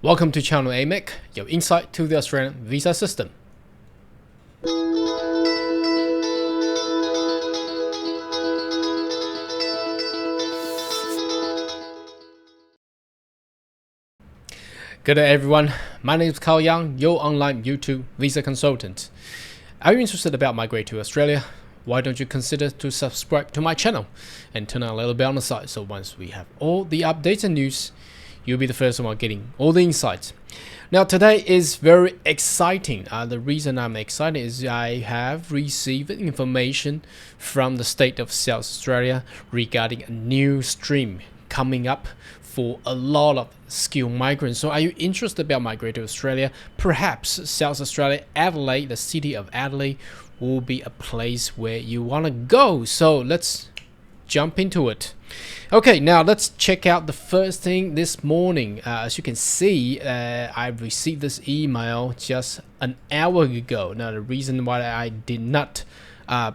Welcome to Channel AMEC, your insight to the Australian visa system. Good day everyone, my name is Carl Yang, your online YouTube visa consultant. Are you interested about migrating to Australia? Why don't you consider to subscribe to my channel and turn on a little bell on the side, so once we have all the updates and news, you'll be the first one getting all the insights. Now today is very exciting. The reason I'm excited is I have received information from the state of South Australia regarding a new stream coming up for a lot of skilled migrants. So are you interested about migrating to Australia? Perhaps South Australia, Adelaide, the city of Adelaide will be a place where you want to go. So let's jump into it. Okay, now let's check out the first thing this morning. As you can see, I received this email just an hour ago. Now the reason why I did not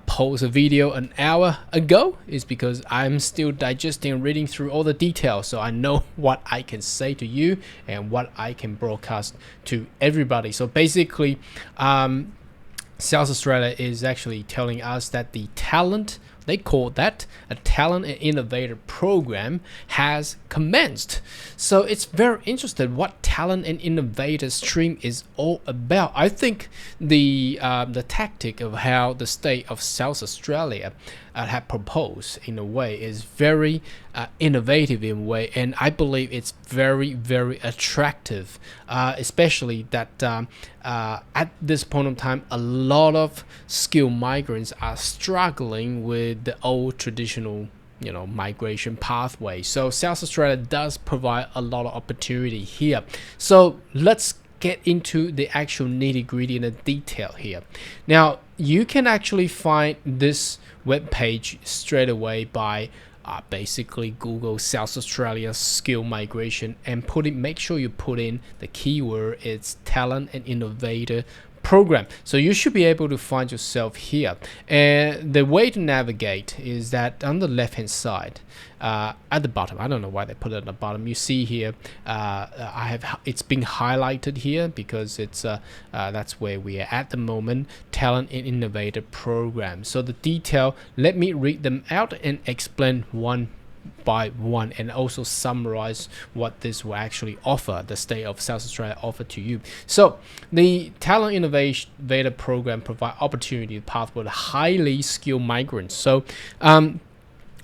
post a video an hour ago is because I'm still digesting and reading through all the details, so I know what I can say to you and what I can broadcast to everybody. So basically, South Australia is actually telling us that the talent, they call that a talent and innovator program, has commenced. So it's very interesting what talent and innovator stream is all about. I think the tactic of how the state of South Australia have proposed in a way is very innovative in a way, and I believe it's very attractive, especially that at this point in time a lot of skilled migrants are struggling with the old traditional migration pathway. So South Australia does provide a lot of opportunity here. So let's get into the actual nitty-gritty and the detail here. Now you can actually find this web page straight away by basically Google South Australia skill migration and make sure you put in the keyword. It's talent and innovator program. So you should be able to find yourself here, and the way to navigate is that on the left hand side at the bottom, I don't know why they put it at the bottom, you see here it's been highlighted here because it's that's where we are at the moment, talent and innovator program. So the detail, let me read them out and explain one by one, and also summarize what this will actually offer, the state of South Australia offer to you. So the talent innovator program provide opportunity path for the highly skilled migrants. So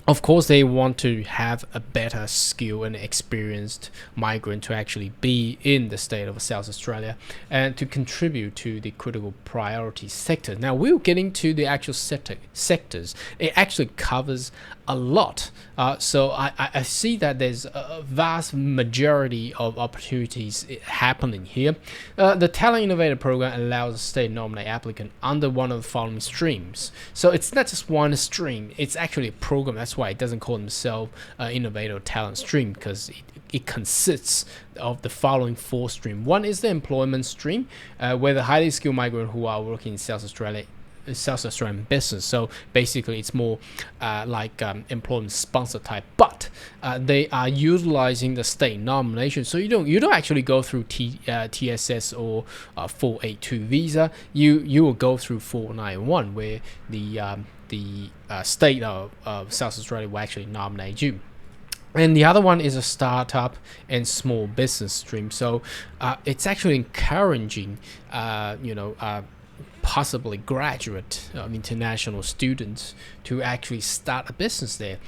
of course, they want to have a better skill and experienced migrant to actually be in the state of South Australia and to contribute to the critical priority sector. Now we'll get into the actual sectors. It actually covers a lot. So I see that there's a vast majority of opportunities happening here. The Talent Innovator Program allows a state nominate applicant under one of the following streams. So it's not just one stream, it's actually a program. That's why it doesn't call themselves Innovator Talent Stream, because it consists of the following four streams. One is the employment stream, where the highly skilled migrants who are working in South Australian business. So basically it's more like employment sponsor type, but they are utilizing the state nomination. So you don't actually go through TSS or 482 visa. You will go through 491, where the state of South Australia will actually nominate you. And the other one is a startup and small business stream. So it's actually encouraging possibly graduate international students to actually start a business there.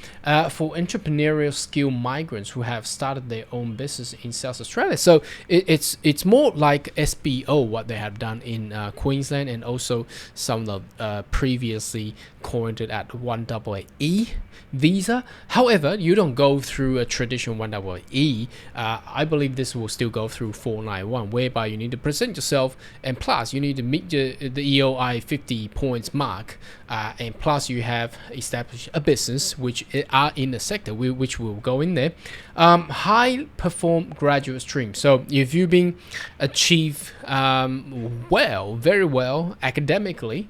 For entrepreneurial skilled migrants who have started their own business in South Australia. So it's more like SBO, what they have done in Queensland, and also some of the previously coined at 1AA visa. However, you don't go through a traditional 1AA. I believe this will still go through 491, whereby you need to present yourself, and plus you need to meet the EOI 50 points mark, and plus you have established a business which are in the sector which will go in there. High perform graduate stream. So if you've been achieve very well academically,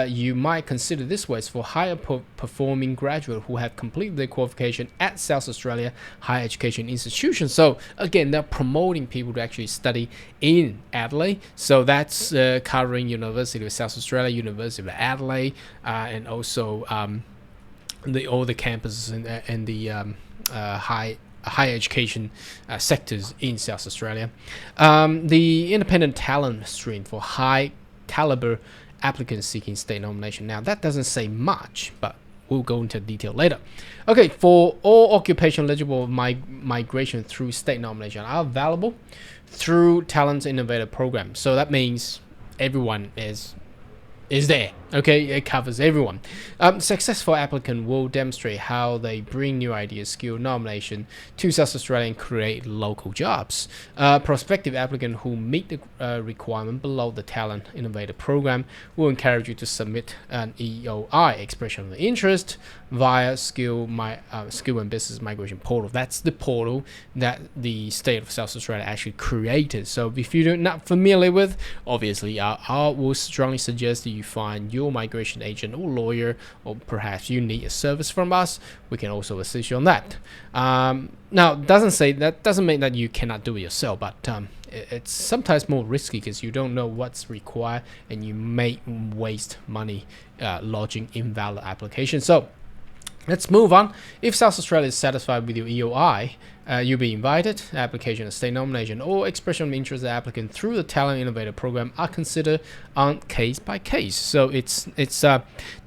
you might consider this way for higher performing graduate who have completed their qualification at South Australia higher education institutions. So again, they're promoting people to actually study in Adelaide. So that's covering University of South Australia, University of Adelaide, and also all the campuses and the higher education sectors in South Australia. The independent talent stream for high caliber applicants seeking state nomination. Now that doesn't say much, but we'll go into detail later. Okay, for all occupation eligible migration through state nomination are available through Talent Innovator Program. So that means everyone is there. Okay, it covers everyone. Successful applicant will demonstrate how they bring new ideas, skill, nomination to South Australia and create local jobs. Prospective applicant who meet the requirement below the Talent Innovator Program will encourage you to submit an EOI, expression of interest, via Skill and Business Migration Portal. That's the portal that the state of South Australia actually created. So if you're not familiar with, obviously I will strongly suggest that you find your migration agent or lawyer, or perhaps you need a service from us. We can also assist you on that. Now, doesn't mean that you cannot do it yourself, but it's sometimes more risky because you don't know what's required and you may waste money lodging invalid applications. So let's move on. If South Australia is satisfied with your EOI, you'll be invited. Application of state nomination or expression of interest of the applicant through the Talent Innovator Program are considered on case by case. So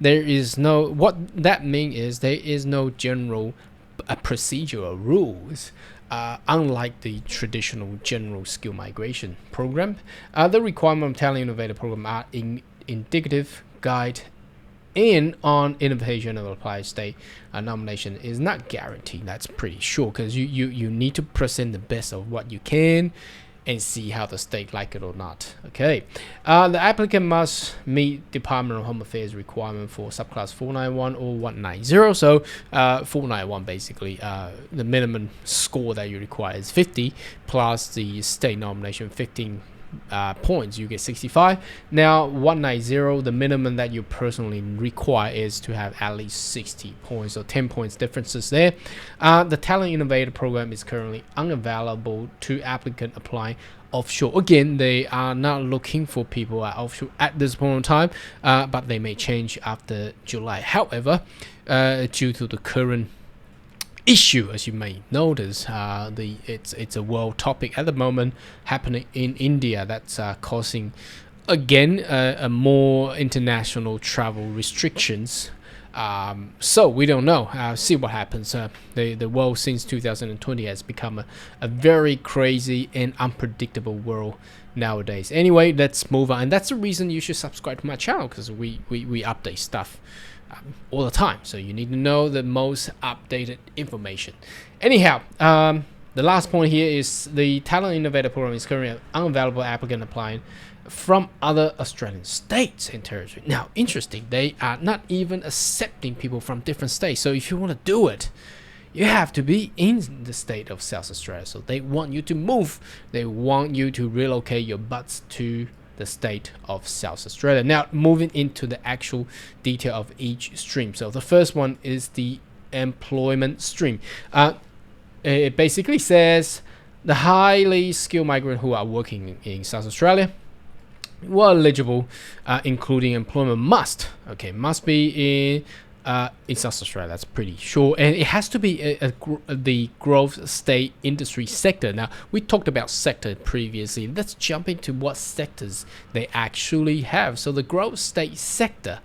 there is no, what that means is there is no general procedural rules. Unlike the traditional general skill migration program, the requirement of Talent Innovator Program are indicative guide in on invitation of applied state nomination is not guaranteed. That's pretty sure, because you need to present the best of what you can and see how the state like it or not. Okay, the applicant must meet Department of Home Affairs requirement for subclass 491 or 190. So 491 basically, the minimum score that you require is 50 plus the state nomination 15 points, you get 65. Now 190, the minimum that you personally require is to have at least 60 points, so 10 points differences there. The Talent Innovator Program is currently unavailable to applicant applying offshore. Again, they are not looking for people offshore at this point in time, but they may change after July. However, due to the current issue, as you may notice, it's a world topic at the moment happening in India that's causing again a more international travel restrictions. So we don't know. See what happens. The world since 2020 has become a very crazy and unpredictable world nowadays. Anyway, let's move on, and that's the reason you should subscribe to my channel, because we update stuff all the time, so you need to know the most updated information. Anyhow, the last point here is the Talent Innovator Program is currently unavailable applicant applying from other Australian states and territories. Now, interesting, they are not even accepting people from different states. So if you want to do it, you have to be in the state of South Australia. So they want you to move. They want you to relocate your butts to the state of South Australia. Now, moving into the actual detail of each stream. So the first one is the employment stream. It basically says the highly skilled migrant who are working in South Australia were eligible, including employment must be in South Australia. That's pretty sure, and it has to be the growth state industry sector. Now, we talked about sector previously. Let's jump into what sectors they actually have. So the growth state sector,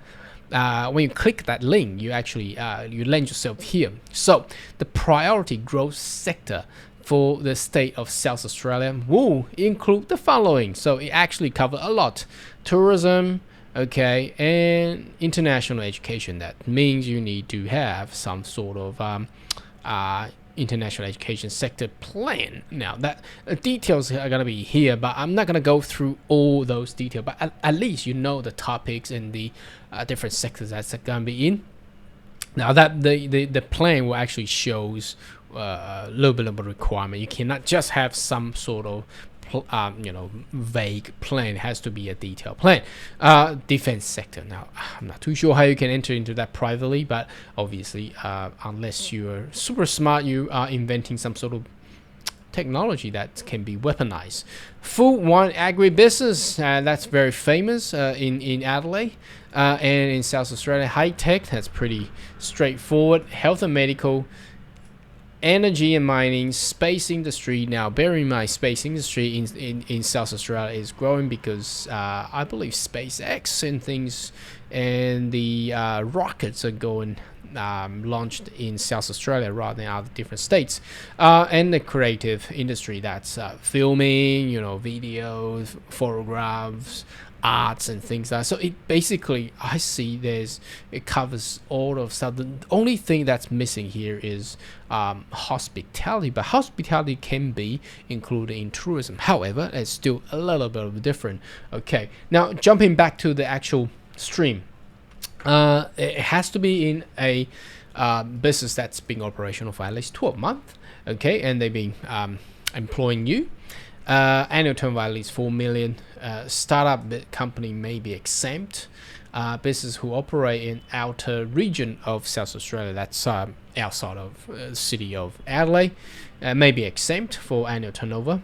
when you click that link, you actually you land yourself here. So the priority growth sector for the state of South Australia will include the following. So it actually covers a lot: tourism, okay, and international education. That means you need to have some sort of international education sector plan. Now that details are gonna be here, but I'm not gonna go through all those details. But at least you know the topics and the different sectors that's gonna be in. Now that the plan will actually shows a little bit of a requirement. You cannot just have some sort of vague plan. It has to be a detailed plan. Defense sector. Now, I'm not too sure how you can enter into that privately, but obviously, unless you're super smart, you are inventing some sort of technology that can be weaponized. Food, wine, agribusiness. That's very famous in Adelaide. And in South Australia, high tech. That's pretty straightforward. Health and medical. Energy and mining, space industry. Now, bear in mind, space industry in South Australia is growing because I believe SpaceX and things and the rockets are going launched in South Australia rather than other different states. And the creative industry, that's filming, videos, photographs, arts and things like that. So it basically, I see it covers all of stuff. The only thing that's missing here is hospitality, but hospitality can be included in tourism. However, it's still a little bit of different. Okay, now jumping back to the actual stream, it has to be in a business that's been operational for at least 12 months. Okay, and they've been employing you. Annual turnover at least 4 million. Startup company may be exempt. Business who operate in outer region of South Australia, that's outside of the city of Adelaide, may be exempt for annual turnover.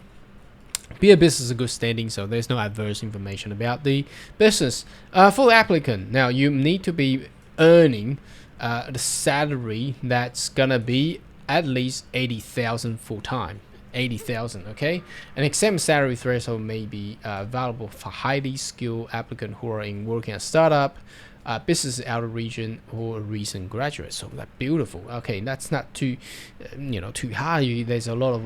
Be a business of good standing, so there's no adverse information about the business. For the applicant, now you need to be earning the salary that's gonna be at least 80,000 full time. 80,000. Okay, an exempt salary threshold may be available for highly skilled applicants who are working at startup, business out of region, or recent graduates. So that's beautiful. Okay, that's not too too high. There's a lot of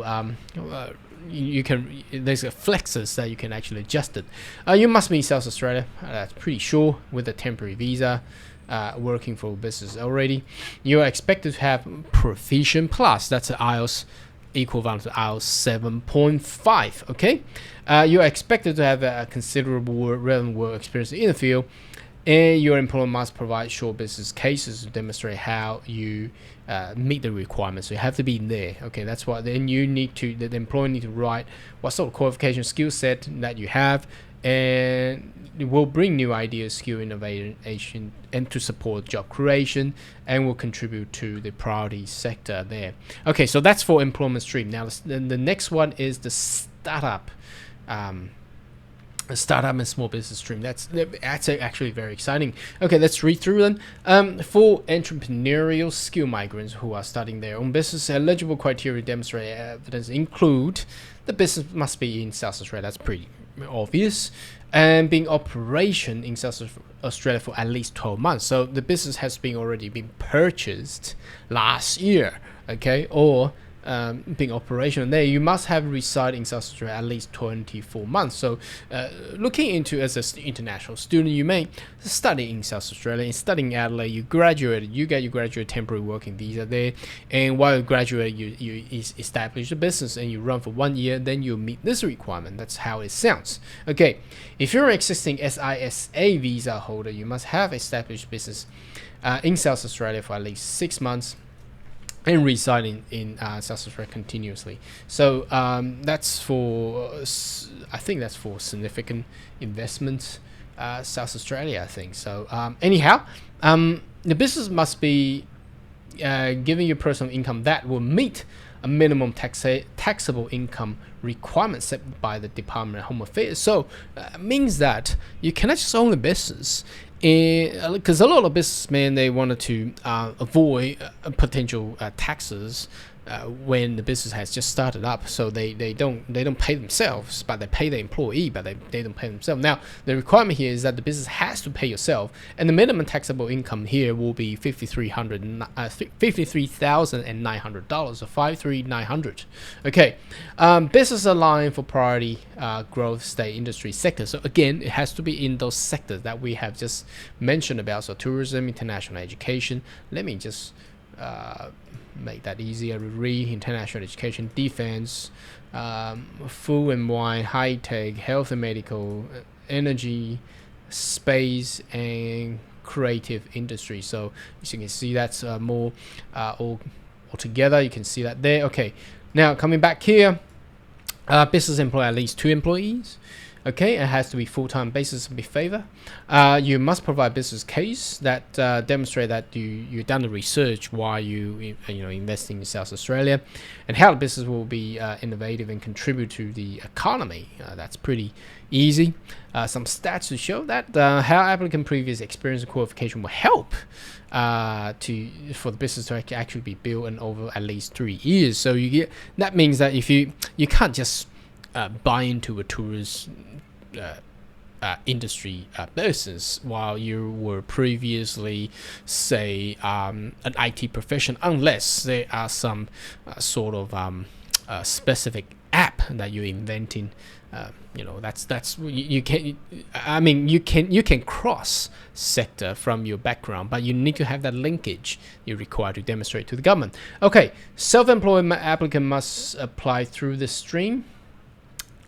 there's a flexes that you can actually adjust it. You must be in South Australia, that's pretty sure, with a temporary visa, working for business already. You are expected to have proficient plus, that's an IELTS equivalent to IELTS 7.5. Okay, you are expected to have a considerable relevant work experience in the field, and your employer must provide short business cases to demonstrate how you meet the requirements. So you have to be in there. Okay, that's what. Then the employer need to write what sort of qualification, skill set that you have, and it will bring new ideas, skill innovation, and to support job creation, and will contribute to the priority sector there. Okay, so that's for employment stream. Now the next one is the startup and small business stream. That's actually very exciting. Okay, let's read through them. For entrepreneurial skill migrants who are starting their own business, eligible criteria demonstrate evidence include the business must be in South Australia. That's pretty obvious, and being operation in South Australia for at least 12 months. So the business has already been purchased last year, okay, or being operational there. You must have resided in South Australia at least 24 months. So looking into as an international student, you may study in South Australia. In studying Adelaide, you graduated, you get your graduate temporary working visa there, and while you graduate, you establish a business and you run for 1 year, then you meet this requirement. That's how it sounds. Okay, if you're an existing SISA visa holder, you must have established business in South Australia for at least 6 months and residing in South Australia continuously. So that's for, I think that's for significant investments, South Australia, I think. So anyhow, the business must be giving you personal income that will meet a minimum taxable income requirement set by the Department of Home Affairs. So means that you cannot just own a business, because a lot of businessmen, they wanted to avoid potential taxes when the business has just started up. So they don't pay themselves, but they pay the employee, but they don't pay themselves. Now the requirement here is that the business has to pay yourself, and the minimum taxable income here will be $53,900, so 53,900. Okay, business aligned for priority growth state industry sector. So again, it has to be in those sectors that we have just mentioned about. So tourism, international education. Let me just make that easier. International education, defense, food and wine, high tech, health and medical, energy, space, and creative industry. So as you can see, that's more all together. You can see that there. Okay, now coming back here, business employ at least 2 employees. Okay, it has to be full-time basis to be favor. You must provide business case that demonstrate that you've done the research while you investing in South Australia, and how the business will be innovative and contribute to the economy. That's pretty easy. Some stats to show that how applicant previous experience and qualification will help for the business to actually be built in over at least 3 years. So that means that if you can't just buy into a tourist industry business while you were previously, say, an IT profession, unless there are some sort of specific app that you're inventing. That's you can. I mean, you can cross sector from your background, but you need to have that linkage you're required to demonstrate to the government. Okay, self-employed applicant must apply through the stream.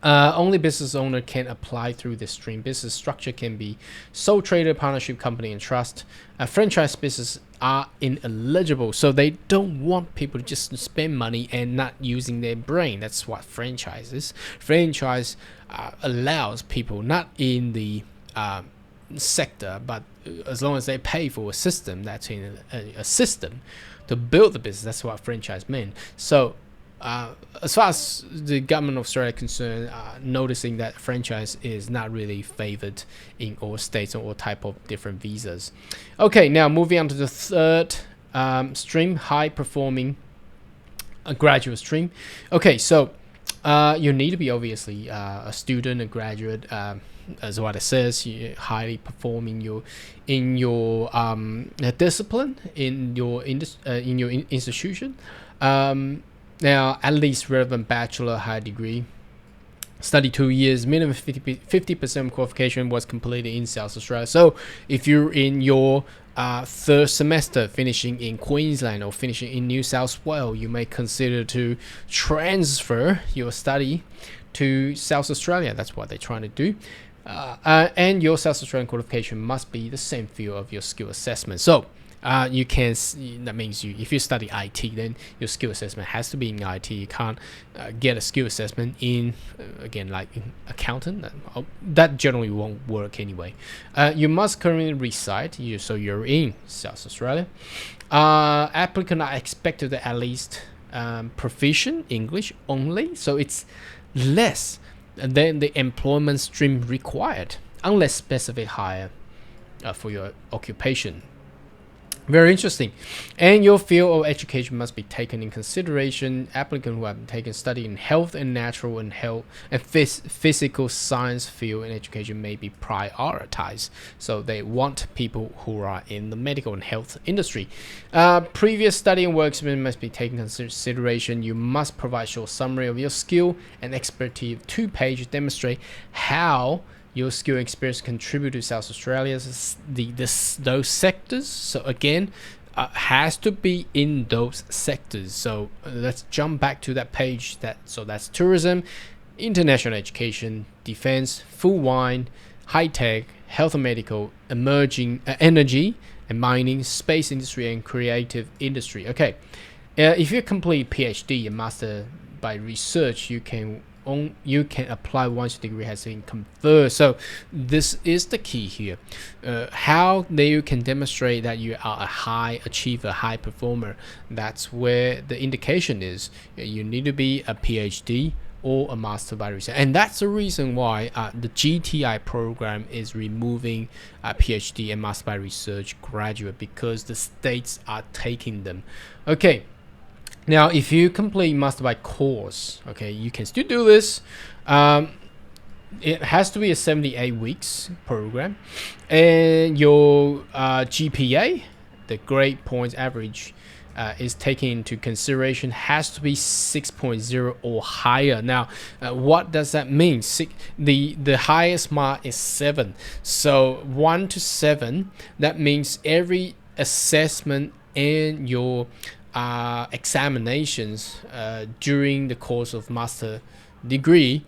Only business owner can apply through this stream. Business structure can be sole trader, partnership, company, and trust. Franchise business are ineligible, so they don't want people to just spend money and not using their brain. That's what franchise is. Franchise allows people not in the sector, but as long as they pay for a system, that's in a system to build the business. That's what franchise meant. So as far as the government of Australia is concerned, noticing that franchise is not really favored in all states or all type of different visas. Okay, now moving on to the third stream, high performing graduate stream. Okay, so you need to be obviously a student, a graduate, as what it says, you highly performing in your discipline in your institution. Now, at least relevant bachelor, high degree, study 2 years, minimum 50% qualification was completed in South Australia. So if you're in your third semester finishing in Queensland or finishing in New South Wales, you may consider to transfer your study to South Australia. That's what they're trying to do. And your South Australian qualification must be the same field of your skill assessment. So you can. That means if you study IT, then your skill assessment has to be in IT. You can't get a skill assessment in again like accountant. That generally won't work anyway. You must currently reside. So you're in South Australia. Applicant are expected to at least proficient English only. So it's less than the employment stream required, unless specific higher for your occupation. Very interesting. And your field of education must be taken in consideration. Applicants who have taken study in health and natural and health and physical science field in education may be prioritized. So they want people who are in the medical and health industry. Previous study and work experience must be taken in consideration. You must provide short summary of your skill and expertise. 2 pages demonstrate how your skill and experience contribute to South Australia's those sectors. So again, has to be in those sectors. So let's jump back to that page. That's tourism, international education, defense, food, wine, high tech, health and medical, emerging energy and mining, space industry, and creative industry. Okay, if you complete PhD and master by research, you can apply once your degree has been conferred. So this is the key here. How you can demonstrate that you are a high achiever, high performer. That's where the indication is. You need to be a PhD or a master by research, and that's the reason why the GTI program is removing PhD and master by research graduate, because the states are taking them. Okay. Now, if you complete master by course, okay, you can still do this. It has to be a 78 weeks program, and your GPA, the grade points average, is taken into consideration, has to be 6.0 or higher. Now, what does that mean? The highest mark is 7. So 1 to 7, that means every assessment and your examinations during the course of master degree,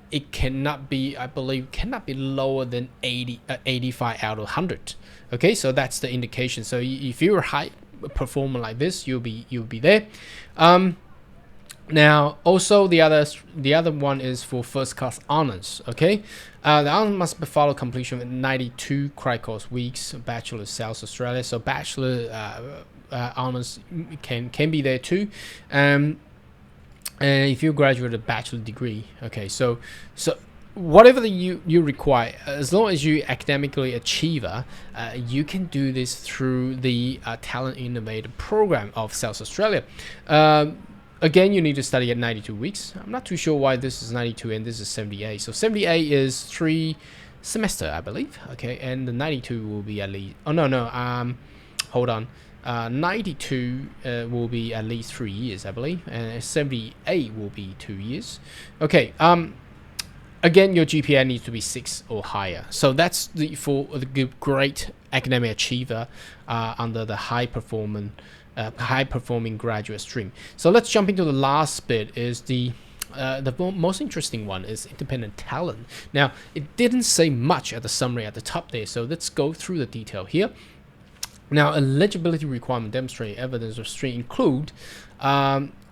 it cannot be, I believe, cannot be lower than 85 out of 100. Okay, so that's the indication. So if you're a high performer like this, you'll be there. Now, also the other one is for first class honors. Okay, the honors must follow completion with 92 credit course weeks, Bachelor of South Australia. So bachelor honors can be there too. And if you graduate a bachelor degree, okay, so whatever you require, as long as you academically achiever, you can do this through the Talent Innovator program of South Australia. Again, you need to study at 92 weeks. I'm not too sure why this is 92 and this is 78. So 78 is 3 semester, I believe. Okay, and the 92 will be at least. Oh no. Hold on. 92 will be at least 3 years, I believe, and 78 will be 2 years. Okay. Again, your GPA needs to be 6 or higher. So that's for the great academic achiever under the high performing graduate stream. So let's jump into the last bit. Is the most interesting one is independent talent. Now, it didn't say much at the summary at the top there, so let's go through the detail here. Now, eligibility requirement demonstrating evidence of stream include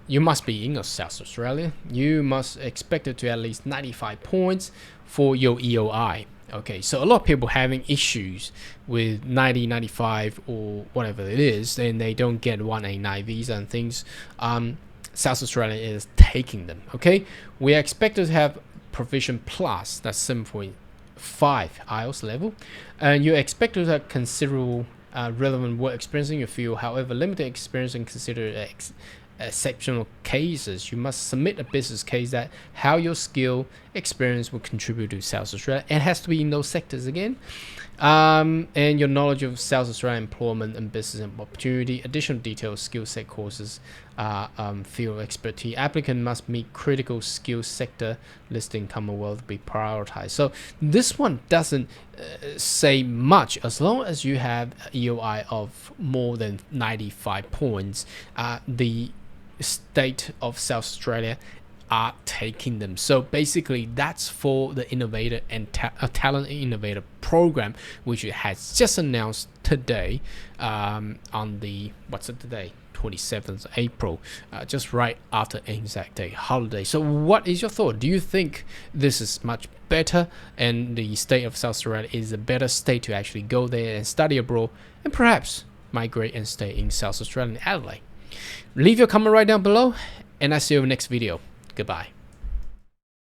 you must be in South Australia. You must expect it to at least 95 points for your EOI. Okay, so a lot of people having issues with 90, 95 or whatever it is, and they don't get 189 visa and things. South Australia is taking them. Okay, we are expected to have Proficient Plus, that's 7.5 IELTS level, and you're expected to have considerable relevant work experience in your field. However, limited experience and considered exceptional cases, you must submit a business case that how your skill experience will contribute to South Australia. It has to be in those sectors again, and your knowledge of South Australia employment and business opportunity. Additional details, skill set courses, field expertise. Applicant must meet critical skill sector listing Commonwealth be prioritized. So this one doesn't say much. As long as you have EOI of more than 95 points, the state of South Australia are taking them. So basically that's for the innovator and talent innovator program, which it has just announced today, on the what's it today, 27th April, just right after Anzac Day holiday. So what is your thought? Do you think this is much better and the state of South Australia is a better state to actually go there and study abroad and perhaps migrate and stay in South Australia and Adelaide? Leave your comment right down below, and I'll see you in the next video. Goodbye.